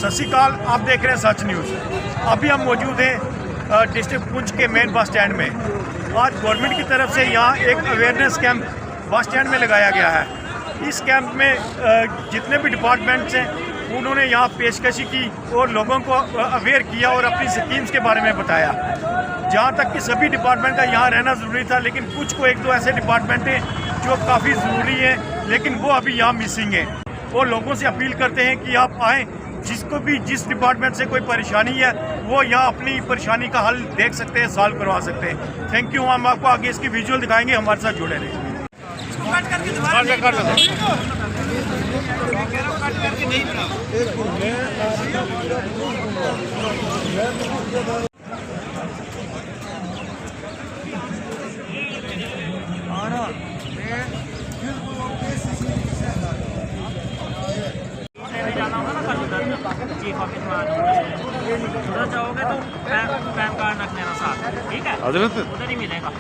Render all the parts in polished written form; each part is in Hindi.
सत श्री अकाल, आप देख रहे हैं सच न्यूज़। अभी हम मौजूद हैं डिस्ट्रिक्ट पुंछ के मेन बस स्टैंड में। आज गवर्नमेंट की तरफ से यहाँ एक अवेयरनेस कैंप बस स्टैंड में लगाया गया है। इस कैंप में जितने भी डिपार्टमेंट्स हैं उन्होंने यहाँ पेशकशी की और लोगों को अवेयर किया और अपनी स्कीम्स के बारे में बताया। जहाँ तक कि सभी डिपार्टमेंट का यहाँ रहना ज़रूरी था, लेकिन कुछ को एक दो ऐसे डिपार्टमेंट हैं जो काफ़ी ज़रूरी हैं, लेकिन वो अभी यहाँ मिसिंग है। वो लोगों से अपील करते हैं कि आप आएँ, जिसको भी जिस डिपार्टमेंट से कोई परेशानी है वो यहाँ अपनी परेशानी का हल देख सकते हैं, सॉल्व करवा सकते हैं। Thank you. हम आपको आगे इसकी विजुअल दिखाएंगे, हमारे साथ जुड़े रहें। चीफ ऑफिस में उधर जाओगे तो पैन कार्ड रख लेना साथ, ठीक है? उधर ही मिलेगा।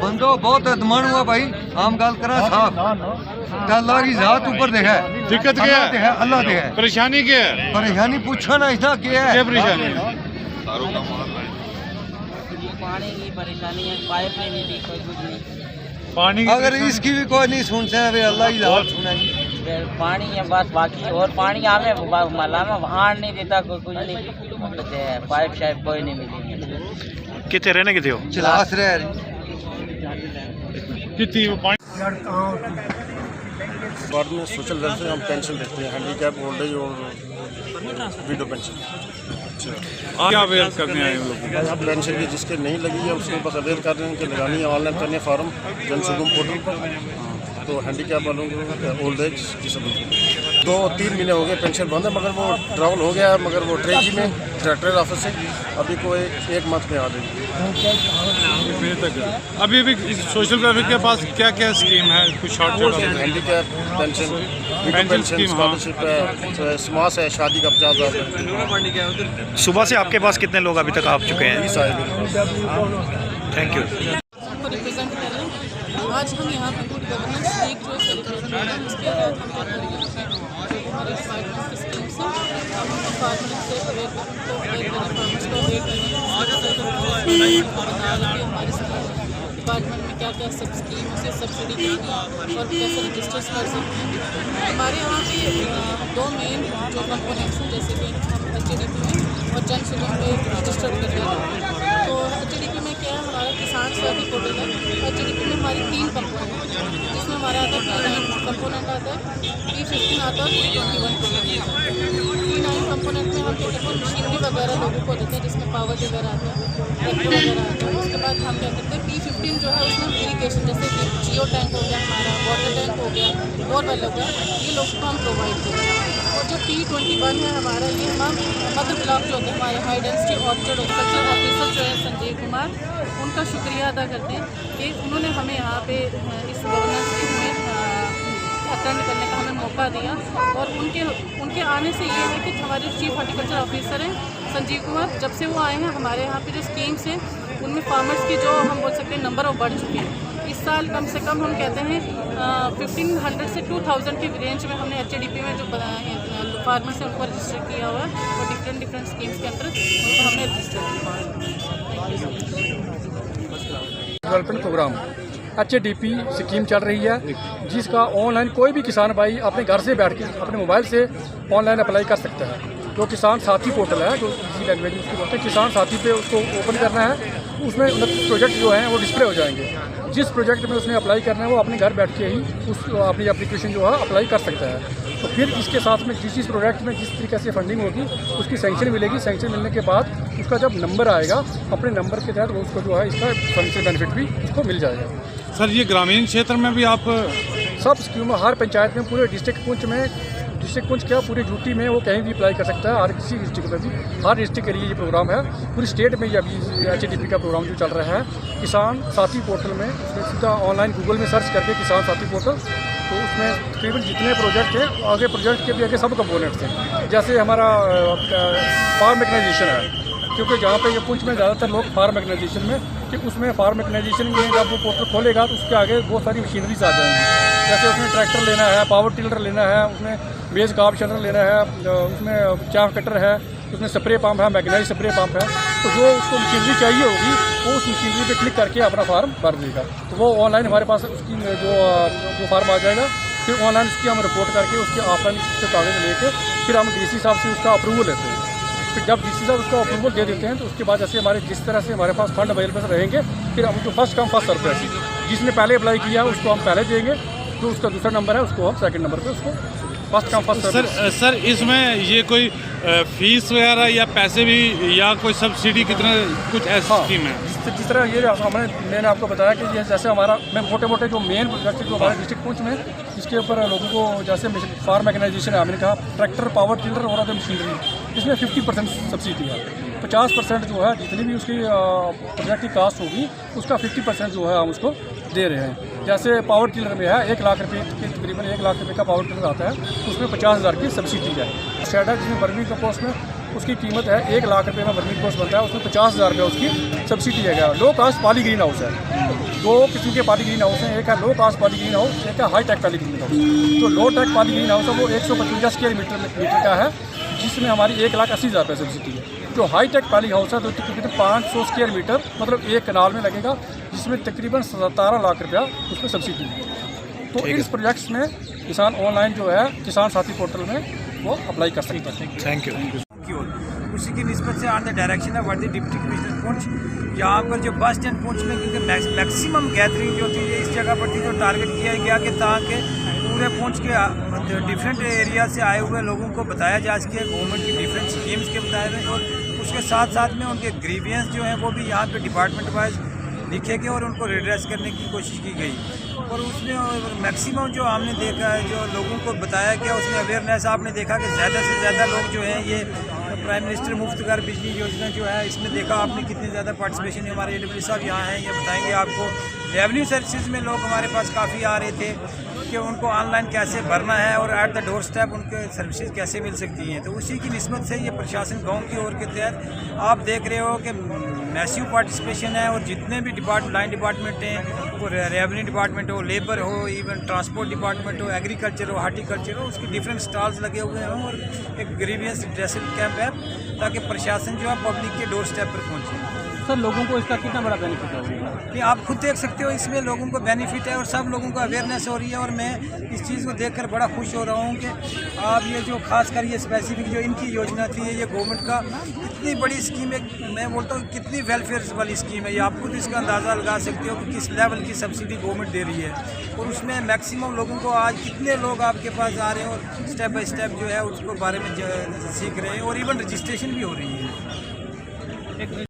बंदो बहुत अदमान हुआ भाई, हम गल करा साहब। अल्लाह की जात ऊपर देखा है। दिक्कत क्या है? अल्लाह देखा है। परेशानी क्या है? परेशानी पूछो ना, इसका क्या है? क्या परेशानी है? पानी की परेशानी है, पाइप नहीं मिली, कोई कुछ नहीं। पानी अगर इसकी भी कोई नहीं सुनते हैं, अल्लाह की जात सुनेगी। पानी है बस, बाकी और पानी हमें मला में आन नहीं देता, कोई कुछ नहीं। पाइप शाइप कोई नहीं मिली। कितने रहने कितने हो? चलास रहे कितनी पानी वार्ड में सोशल वेलफेयर हम पेंशन देते हैं, हैंडीकैप, ओल्ड एज और विडो पेंशन। क्या अवेयर करने आए हैं लोग? अब पेंशन की जिसके नहीं लगी है उसको बस अवेयर कर रहे हैं कि लगानी है, ऑनलाइन करनी है फॉर्म जन सुगम पोर्टल पर। तो हैंडीकैप वालों को, ओल्ड एज की सब 2-3 महीने हो गए पेंशन बंद है, मगर वो ट्रैवल हो गया है, मगर वो ट्रेजी में डायरेक्टर ऑफिस से अभी कोई 1 मंथ में आ जाएगी। अभी भी सोशल वेलफेयर के पास क्या क्या स्कीम है? कुछ शॉर्ट हैंडीकैप पेंशन, स्कॉलरशिप है, समास है, शादी का 50,000। सुबह से आपके पास कितने लोग अभी तक आ चुके हैं? 20 आए। Thank you. को रिप्रेजेंट कर रहे हैं। आज हम यहाँ पर गुड गवर्नेंस वीक जो सेलिब्रेशन हो रहा है उसके तहत हम क्या करेंगे, जो हमारे डिपार्टमेंट की स्कीम्स हैं हम फार्मर्स से अवेयर करें, फार्मर्स को अवेयर करें, हमारे डिपार्टमेंट में क्या क्या सब स्कीम से सब्सिडी देंगे और कैसे रजिस्टर्स कर सकते हैं। हमारे यहाँ पे 2 मेन जो कंपोनेंट्स हैं, जैसे कि हम HDP में और जन सुगम पे रजिस्टर्ड कर रहे हैं। तो HDP में क्या है, हमारा किसान सेवा पोर्टल है। HDP में हमारी 3 कंपोनेंट हैं, जिसमें हमारा आता है P9 कंपोनेंट आता है, P15 आता है, P21 P9 कंपोनेंट में हम टेलीफोन मशीनरी वगैरह लोगों को देते हैं, जिसमें पावर वगैरह आता है, ट्रैक्टर वगैरह आता है। उसके बाद हम क्या करते हैं, P15 जो है उसमें इरीगेशन, जैसे कि जियो टैंक हो गया, हमारा वाटर टैंक हो गया, बोरवेल हो गया, ये लोगों को हम प्रोवाइड करते हैं। और जो P21 है हमारा, ये हम मध्य ब्लॉक जो होते हैं हमारे high density orchard culture officer जो है संजीव कुमार, उनका शुक्रिया अदा करते हैं कि उन्होंने हमें यहाँ पे इस गवर्नेंस में अटेंड करने का हमें मौका दिया। और उनके आने से ये है कि हमारे चीफ हॉर्टिकल्चर ऑफिसर हैं संजीव कुमार, जब से वो आए हैं हमारे यहाँ पे जो स्कीम्स हैं उनमें फार्मर्स की जो हम बोल सकते हैं नंबर वो बढ़ चुके हैं। इस साल कम से कम हम कहते हैं 1500 से 2000 की रेंज में हमने HDP में जो फार्मर्स हैं उनको रजिस्टर किया हुआ है और डिफरेंट स्कीम्स के अंदर उनको हमने रजिस्टर किया है। डेवलपमेंट प्रोग्राम HDP स्कीम चल रही है, जिसका ऑनलाइन कोई भी किसान भाई अपने घर से बैठ के अपने मोबाइल से ऑनलाइन अप्लाई कर सकता है। जो किसान साथी पोर्टल है, जो इसी लैंग्वेज में उसको बोलते हैं, किसान साथी पे उसको ओपन करना है। उसमें 29 प्रोजेक्ट जो हैं वो डिस्प्ले हो जाएंगे। जिस प्रोजेक्ट में उसने अप्लाई करना है वो अपने घर बैठ के ही उस अपनी एप्लीकेशन जो है अप्लाई कर सकता है। तो फिर इसके साथ में जिस प्रोजेक्ट में जिस तरीके से फंडिंग होगी उसकी सैंक्शन मिलेगी। सैंक्शन मिलने के बाद उसका जब नंबर आएगा, अपने नंबर के तहत वो उसको जो है इसका फंड से बेनिफिट भी उसको मिल जाएगा। सर, ये ग्रामीण क्षेत्र में भी आप सब स्कीम हर पंचायत में, पूरे डिस्ट्रिक्ट पुंछ में, डिस्ट्रिक्ट पुंछ क्या पूरी यूटी में वो कहीं भी अप्लाई कर सकता है। हर किसी डिस्ट्रिक्ट में भी, हर डिस्ट्रिक्ट के लिए ये प्रोग्राम है। पूरी स्टेट में ये अभी HDP का प्रोग्राम जो चल रहा है, किसान साथी पोर्टल में सीधा ऑनलाइन गूगल में सर्च करके किसान साथी पोर्टल तो उसमें तकरीबन जितने प्रोजेक्ट थे, आगे प्रोजेक्ट के भी आगे सब कंपोनेंट्स थे। जैसे हमारा फार्म मैकेनाइजेशन है, क्योंकि जहाँ पे ये पुंछ में ज़्यादातर लोग फार्म मैकेनाइजेशन में, कि उसमें फार्म मैकेनाइजेशन में जब वो पोर्टल खोलेगा तो उसके आगे बहुत सारी मशीनरीज आ जाएंगी। जैसे उसमें ट्रैक्टर लेना है, पावर टिलर लेना है, उसमें बेस गार्ड शटर लेना है, उसमें चाफ कटर है, उसमें स्प्रे पंप है, मैकेनाइज स्प्रे पंप है। तो जो उसको मशीनरी चाहिए होगी वो उस मशीनरी पे क्लिक करके अपना फार्म भर देगा। तो वो ऑनलाइन हमारे पास उसकी जो फार्म आ जाएगा, फिर ऑनलाइन उसकी हम रिपोर्ट करके उसके ऑफलाइन से कागज़ लेके फिर हम डीसी साहब से उसका अप्रूवल लेते हैं। फिर जब डीसी साहब उसका अप्रूवल दे देते हैं तो उसके बाद जैसे हमारे जिस तरह से हमारे पास फंड अवेलेबल रहेंगे, फिर हम जो फर्स्ट कम फर्स्ट सर्व है, जिसने पहले अप्लाई किया है उसको हम पहले देंगे, जो उसका दूसरा नंबर है उसको हम सेकंड नंबर पे उसको first come first serve. Sir इसमें ये कोई फीस वगैरह या पैसे भी या कोई सब्सिडी कितना कुछ ऐसी स्कीम है? जिस तरह ये मैंने आपको बताया कि ये जैसे हमारा मोटे मोटे जो मेन प्रोजेक्ट जो हमारे डिस्ट्रिक्ट पुंछ में, इसके ऊपर लोगों को जैसे फार्म मैकेनाइजेशन है, मैंने कहा ट्रैक्टर, पावर टिलर और अदर मशीनरी, इसमें 50% सब्सिडी है। 50% जो है जितनी भी उसकी प्रोजेक्ट की कास्ट होगी उसका 50% जो है हम उसको दे रहे हैं। जैसे पावर टिलर में है 1 लाख रुपये की, तकरीबन 1 लाख रुपये का पावर टिलर आता है, उसमें 50,000 की सब्सिडी है। शेड है जिसमें वर्मी कंपोस्ट में उसकी कीमत है 1 लाख रुपये में वर्मी कंपोस्ट बनता है, उसमें 50,000 रुपये उसकी सब्सिडी है। लो कास्ट पॉली ग्रीन हाउस है, 2 किस्म के पॉली ग्रीन हाउस हैं, एक है लो कास्ट पॉली ग्रीन हाउस, एक है high tech poly green house. तो लो टेक पॉली ग्रीन हाउस है वो 155 स्क्वायर मीटर का है, जिसमें हमारी 1,80,000 रुपये सब्सिडी है। जो हाई टेक पॉली हाउस है तो तकरीबन 500 स्क्वायर मीटर, मतलब 1 कनाल में लगेगा, जिसमें तकरीबन 17 लाख रुपया उसमें सब्सिडी है। तो इस प्रोजेक्ट्स में किसान ऑनलाइन जो है किसान साथी पोर्टल में वो अप्लाई कर सकते हैं। Thank you. उसी की निस्बत से ऑन द डायरेक्शन ऑफ वर्दी डिप्टी कमिश्नर पुंछ, यहाँ पर जो बस स्टैंड पुंछ में क्योंकि मैक्सिमम गैदरिंग जो थी इस जगह पर थी, जो टारगेट किया गया कि ताकि पूरे पुंछ के डिफरेंट एरिया से आए हुए लोगों को बताया जा सके गवर्नमेंट की डिफरेंट स्कीम्स के बताए गए, और उसके साथ साथ में उनके ग्रीवियंस जो हैं वो भी यहाँ पे डिपार्टमेंट वाइज लिखे गए और उनको रिड्रेस करने की कोशिश की गई। और उसमें मैक्सिमम जो हमने देखा है, जो लोगों को बताया गया, उसमें अवेयरनेस आपने देखा कि ज़्यादा से ज़्यादा लोग जो हैं ये प्राइम मिनिस्टर मुफ्त घर बिजली योजना जो है इसमें देखा आपने कितनी ज़्यादा पार्टिसिपेशन है। हमारे AW साहब यहाँ हैं, ये बताएंगे आपको। रेवेन्यू सर्विसेज में लोग हमारे पास काफ़ी आ रहे थे कि उनको ऑनलाइन कैसे भरना है और एट द डोर स्टेप उनके सर्विसेज कैसे मिल सकती हैं। तो उसी की निस्बत से ये प्रशासन गाँव की ओर के तहत आप देख रहे हो कि मैसिव पार्टिसिपेशन है, और जितने भी लाइन डिपार्टमेंट हैं, वो रेवेन्यू डिपार्टमेंट हो, लेबर हो, इवन ट्रांसपोर्ट डिपार्टमेंट हो, एग्रीकल्चर हो, हार्टिकल्चर हो, उसके डिफरेंट स्टॉल्स लगे हुए हैं, और एक ग्रीवियंस ड्रेसिंग कैंप है ताकि प्रशासन जो है पब्लिक के डोर स्टेप पर पहुँचे। सर लोगों को इसका कितना बड़ा बेनिफिट होगा? कि आप खुद देख सकते हो इसमें लोगों को बेनिफिट है और सब लोगों को अवेयरनेस हो रही है, और मैं इस चीज़ को देखकर बड़ा खुश हो रहा हूँ कि आप ये जो खास कर ये स्पेसिफिक जो इनकी योजना थी, ये गवर्नमेंट का इतनी बड़ी स्कीम है, मैं बोलता हूँ कितनी वेलफेयर वाली स्कीम है ये। आप खुद इसका अंदाज़ा लगा सकते हो कि किस लेवल की सब्सिडी गवर्नमेंट दे रही है, और उसमें मैक्सिमम लोगों को आज कितने लोग आपके पास आ रहे हैं और स्टेप बाई स्टेप जो है उसको बारे में सीख रहे हैं, और इवन रजिस्ट्रेशन भी हो रही है।